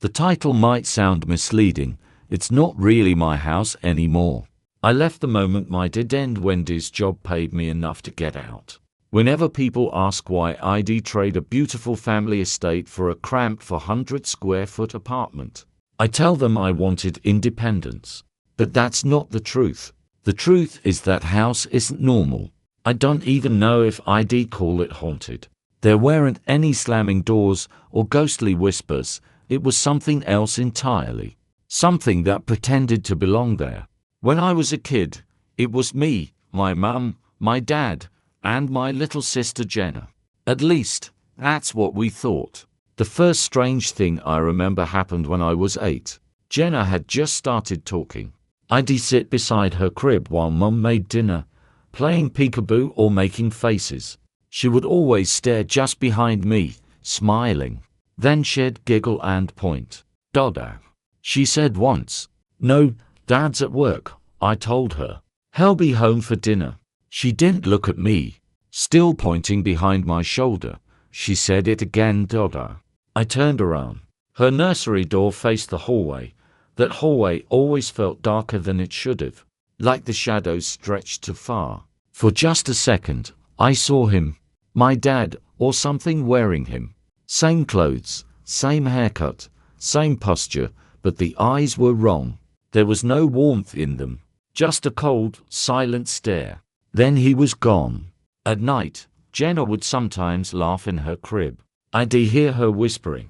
The title might sound misleading. It's not really my house anymore. I left the moment my dead-end Wendy's job paid me enough to get out. Whenever people ask why I'd trade a beautiful family estate for a cramped 400-square-foot apartment, I tell them I wanted independence. But that's not the truth. The truth is that house isn't normal. I don't even know if I'd call it haunted. There weren't any slamming doors or ghostly whispers. It was something else entirely. Something that pretended to belong there. When I was a kid, it was me, my mum, my dad, and my little sister Jenna. At least, that's what we thought. The first strange thing I remember happened when I was 8. Jenna had just started talking. I'd sit beside her crib while Mum made dinner, playing peekaboo or making faces. She would always stare just behind me, smiling. Then she'd giggle and point. "Dada," she said once. "No, Dad's at work," I told her. "He'll be home for dinner." She didn't look at me. Still pointing behind my shoulder, she said it again, "Dada." I turned around. Her nursery door faced the hallway. That hallway always felt darker than it should have, like the shadows stretched too far. For just a second, I saw him. My dad, or something wearing him. Same clothes, same haircut, same posture, but the eyes were wrong. There was no warmth in them, just a cold, silent stare. Then he was gone. At night, Jenna would sometimes laugh in her crib. I'd hear her whispering,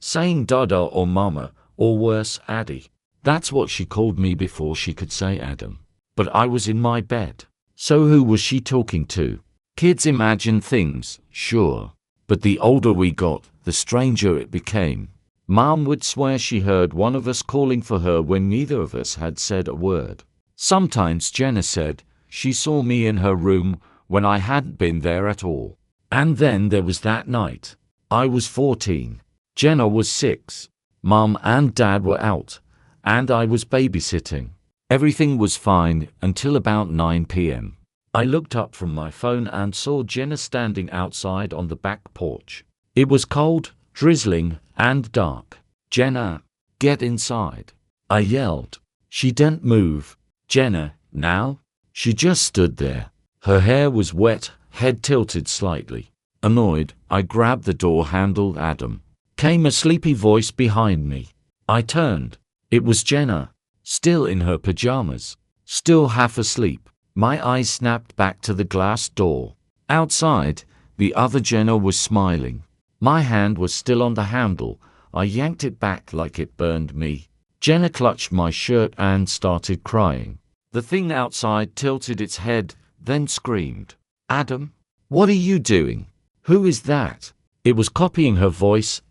saying Dada or Mama, or worse, Addy. That's what she called me before she could say Adam. But I was in my bed. So who was she talking to? Kids imagine things, sure. But the older we got, the stranger it became. Mom would swear she heard one of us calling for her when neither of us had said a word. Sometimes Jenna said she saw me in her room when I hadn't been there at all. And then there was that night. I was 14. Jenna was 6. Mom and Dad were out, and I was babysitting. Everything was fine until about 9 p.m. I looked up from my phone and saw Jenna standing outside on the back porch. It was cold, drizzling, and dark. "Jenna, get inside," I yelled. She didn't move. "Jenna, now?" She just stood there. Her hair was wet, head tilted slightly. Annoyed, I grabbed the door handle. "Adam." Came a sleepy voice behind me. I turned. It was Jenna, still in her pajamas, still half asleep. My eyes snapped back to the glass door. Outside, the other Jenna was smiling. My hand was still on the handle. I yanked it back like it burned me. Jenna clutched my shirt and started crying. The thing outside tilted its head, then screamed. "Adam, what are you doing? Who is that?" It was copying her voice,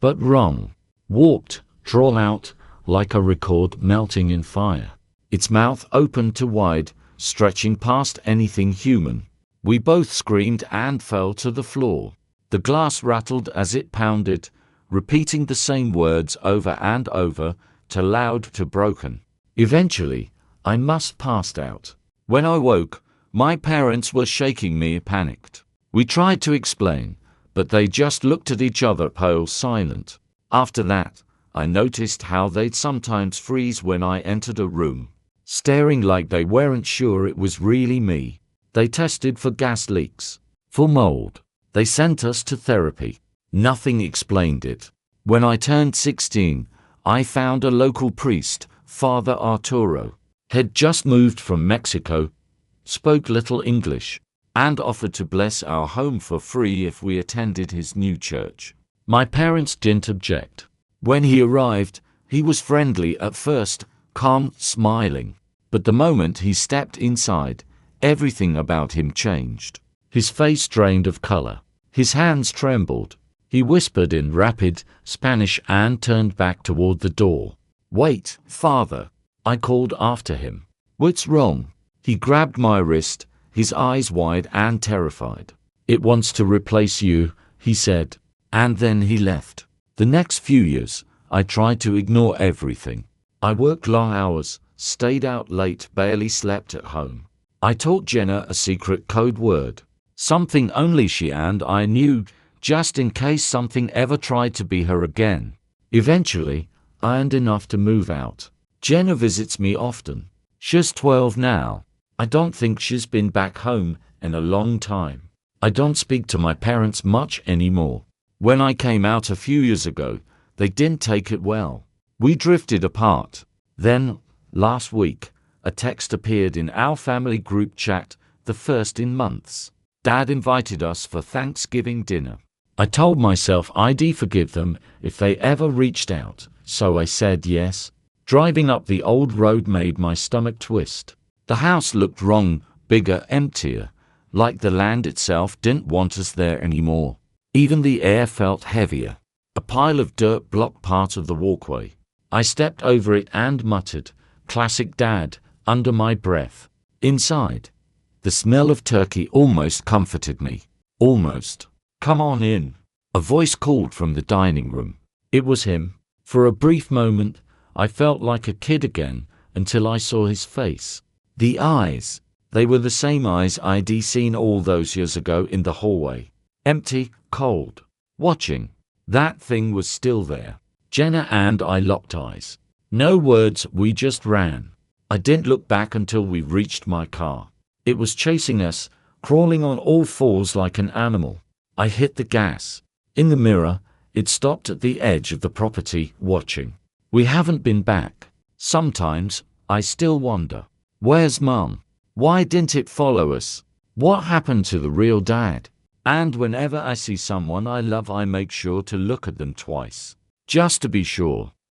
but wrong. Warped, drawn out, like a record melting in fire. Its mouth opened too wide, stretching past anything human. We both screamed and fell to the floor. The glass rattled as it pounded, repeating the same words over and over, too loud to broken. Eventually, I passed out. When I woke, my parents were shaking me, panicked. We tried to explain, but they just looked at each other, pale, silent. After that, I noticed how they'd sometimes freeze when I entered a room, staring like they weren't sure it was really me. They tested for gas leaks, for mold. They sent us to therapy. Nothing explained it. When I turned 16, I found a local priest, Father Arturo. Had just moved from Mexico, spoke little English, and offered to bless our home for free if we attended his new church. My parents didn't object. When he arrived, he was friendly at first, calm, smiling. But the moment he stepped inside, everything about him changed. His face drained of color. His hands trembled. He whispered in rapid Spanish and turned back toward the door. "Wait, Father," I called after him. "What's wrong?" He grabbed my wrist, his eyes wide and terrified. "It wants to replace you," he said. And then he left. The next few years, I tried to ignore everything. I worked long hours, stayed out late, barely slept at home. I taught Jenna a secret code word, something only she and I knew, just in case something ever tried to be her again. Eventually, I earned enough to move out. Jenna visits me often. She's 12 now. I don't think she's been back home in a long time. I don't speak to my parents much anymore. When I came out a few years ago, they didn't take it well. We drifted apart. Then, last week, a text appeared in our family group chat, the first in months. Dad invited us for Thanksgiving dinner. I told myself I'd forgive them if they ever reached out, so I said yes. Driving up the old road made my stomach twist. The house looked wrong, bigger, emptier, like the land itself didn't want us there anymore. Even the air felt heavier. A pile of dirt blocked part of the walkway. I stepped over it and muttered, "Classic Dad," under my breath. Inside, the smell of turkey almost comforted me. Almost. "Come on in," a voice called from the dining room. It was him. For a brief moment, I felt like a kid again, until I saw his face. The eyes. They were the same eyes I'd seen all those years ago in the hallway. Empty, cold. Watching. That thing was still there. Jenna and I locked eyes. No words, we just ran. I didn't look back until we reached my car. It was chasing us, crawling on all fours like an animal. I hit the gas. In the mirror, it stopped at the edge of the property, watching. We haven't been back. Sometimes, I still wonder. Where's Mum? Why didn't it follow us? What happened to the real Dad? And whenever I see someone I love, I make sure to look at them twice. Just to be sure.